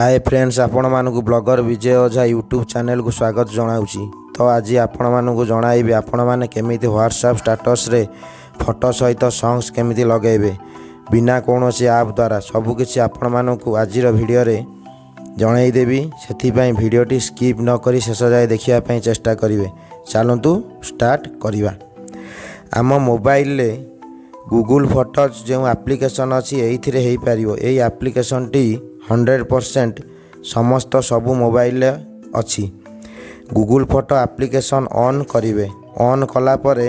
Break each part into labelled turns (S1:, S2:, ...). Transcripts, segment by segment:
S1: Hi friends, आपण मानकु blogger विजय ओझा YouTube channel को स्वागत जनाऊँगी। तो आज आपण मानकु जणाइबे आपण माने केमिति व्हाट्सएप स्टेटस रे फोटो सहित सॉन्ग्स केमिति लगेबे बिना कोनोसी ऐप द्वारा सबकिछि आपण मानकु आजिर वीडियो रे जणाई देबी। सेथिपई वीडियोटी स्किप न करी शेष जाए देखिया पई चेष्टा करिवे। चलंतु स्टार्ट करिवा। आम मोबाइल ले गूगल फोटोज जो एप्लिकेशन अच्छी एथिरे हेई पारिबो। एई एप्लिकेशन टी 100% समस्त सबू मोबाइल अच्छी। गूगल फोटो एप्लिकेशन ऑन करिवे। ऑन कला परे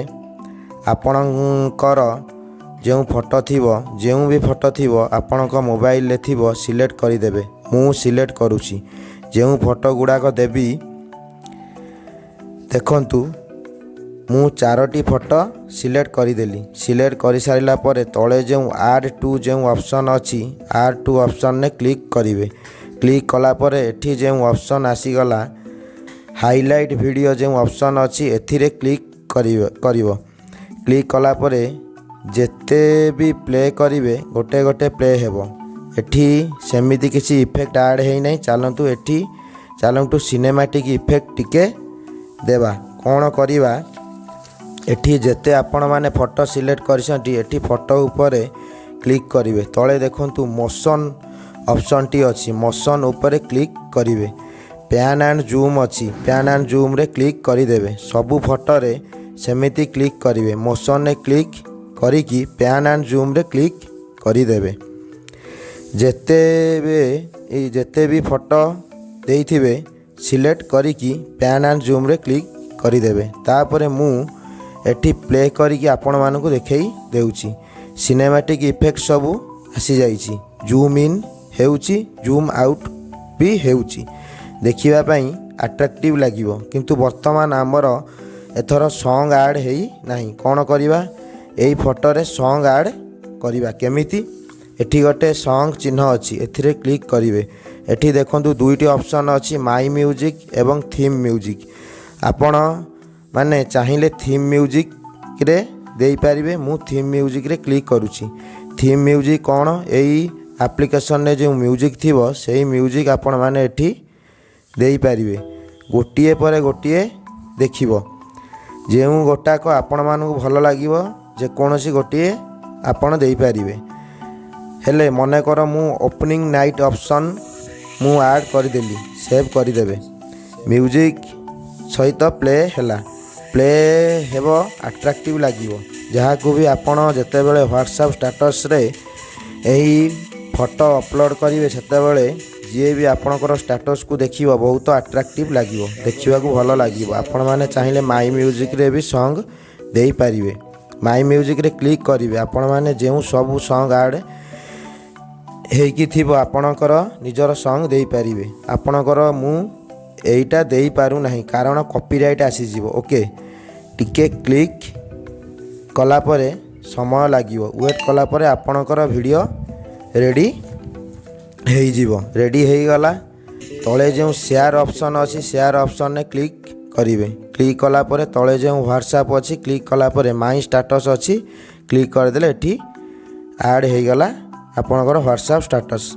S1: आपणकर जो फोटो थिबो जो भी फोटो थिबो आपणक मोबाइल ले थिबो सिलेक्ट करिदेबे। मु सिलेक्ट करूची जो फोटो गुड़ाक देबी। देखंतु मु 4टी फोटो सिलेक्ट करदेली। सिलेक्ट कर सारा पर तले जो ऐड टू जो ऑप्शन अच्छी ऐड टू ऑप्शन ने क्लिक करेंगे। क्लिक कला पर एठी जो ऑप्शन आसीगला हाइलाइट वीडियो जो ऑप्शन अच्छी एथिरे क्लिक करिवो। क्लिक कला पर जेते भी प्ले करेंगे गोटे गोटे प्ले हेबो। एठी सेमिति किसी इफेक्ट ऐड है नहीं। चलतु सिनेमैटिक इफेक्ट टिके देवा। कौन करिवा एठी जेते आपण माने फोटो सिलेक्ट करिसंती एठी फोटो ऊपर क्लिक करिवे। तळे देखंतु मोशन ऑप्शन टी अछि। मोशन ऊपर क्लिक करिवे। पैन एंड जूम अछि। पैन एंड जूम रे क्लिक करि देबे। सबु फोटो रे सेमिति क्लिक करिवे। मोशन ने क्लिक करिकी पैन एंड जूम रे क्लिक करि देबे। जेते भी फोटो देइथिबे सिलेक्ट करिकी पैन एंड जूम रे क्लिक करि देबे। तापरे मु एठी प्ले करिकी आपण मानकु देखै देउची। सिनेमैटिक इफेक्ट सबू आसी जाइची। जूम इन हेउची जूम आउट भी हेउची। देखिबा पई अट्रैक्टिव लागिवो। किंतु वर्तमान आमर एथर सॉन्ग ऐड हेई नाही। कोन करिवा एई फोटो रे सॉन्ग ऐड करिवा केमिति। एठी गोटे सॉन्ग चिन्ह अछि एथिरे क्लिक करिवे। एठी देखंतु दुईटी ऑप्शन अछि माय म्यूजिक एवं थीम म्यूजिक। आपण माने चाहिए थीम म्यूजिक रे दे पारिबे। मु थीम म्यूजिक रे क्लिक करूची। थीम म्यूजिक कौन एई एप्लिकेशन ने जो म्यूजिक थिबो सेही म्यूजिक आपण माने एठी दे पारिबे। गोटिए पर गोटिए देखिबो। जेउ गोटाक आपण मानकु भल लागिवो जे कोनोसी गोटिए आपण दे पारिबे। हेले मने कर मु ओपनिंग नाइट ऑप्शन मु ऐड कर देली। सेव कर देबे। म्यूजिक सहित प्ले हैला। प्ले हेबो अट्रैक्टिव लागिवो। जहाँ को भी आपण जेते बेले व्हाट्सएप स्टेटस रे एही फोटो अपलोड करिवे सेते बेले जे भी आपणकर स्टेटस को देखिवो बहुत अट्रैक्टिव लागिवो। देखिबा को भलो लागिवो। आपण माने चाहिए माय म्यूजिक रे भी सॉन्ग देई पारिवे। माय म्यूजिक रे क्लिक करिवे। आपण माने जेउ सब सॉन्ग ऐड हेकी थिबो आपणकर निजर सॉन्ग देई पारिवे। आपणकर मु एइटा देई पारु नाही कारण कॉपीराइट आसी जीवो। ओके टिके क्लिक कला परे समय लागिवो। वेट कला परे आपणकर वीडियो रेडी हेई जीवो। रेडी हेई गला तळे जो शेयर ऑप्शन अछि शेयर ऑप्शन ने क्लिक करिवे। क्लिक कला परे तळे जो व्हाट्सएप अछि क्लिक कला परे माय स्टेटस अछि क्लिक कर देले एठी ऐड हेई गला आपणकर व्हाट्सएप स्टेटस।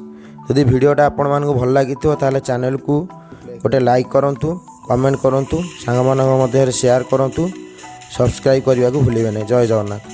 S1: यदि वीडियोटा आपण मानकु भल लागिथिबो ताले चैनल को गोटे लाइक करंतु, कमेंट करंतु, सांग मानक मध्य शेयर करंतु, सब्सक्राइब करने को भूलिए नहीं। जय जगन्नाथ।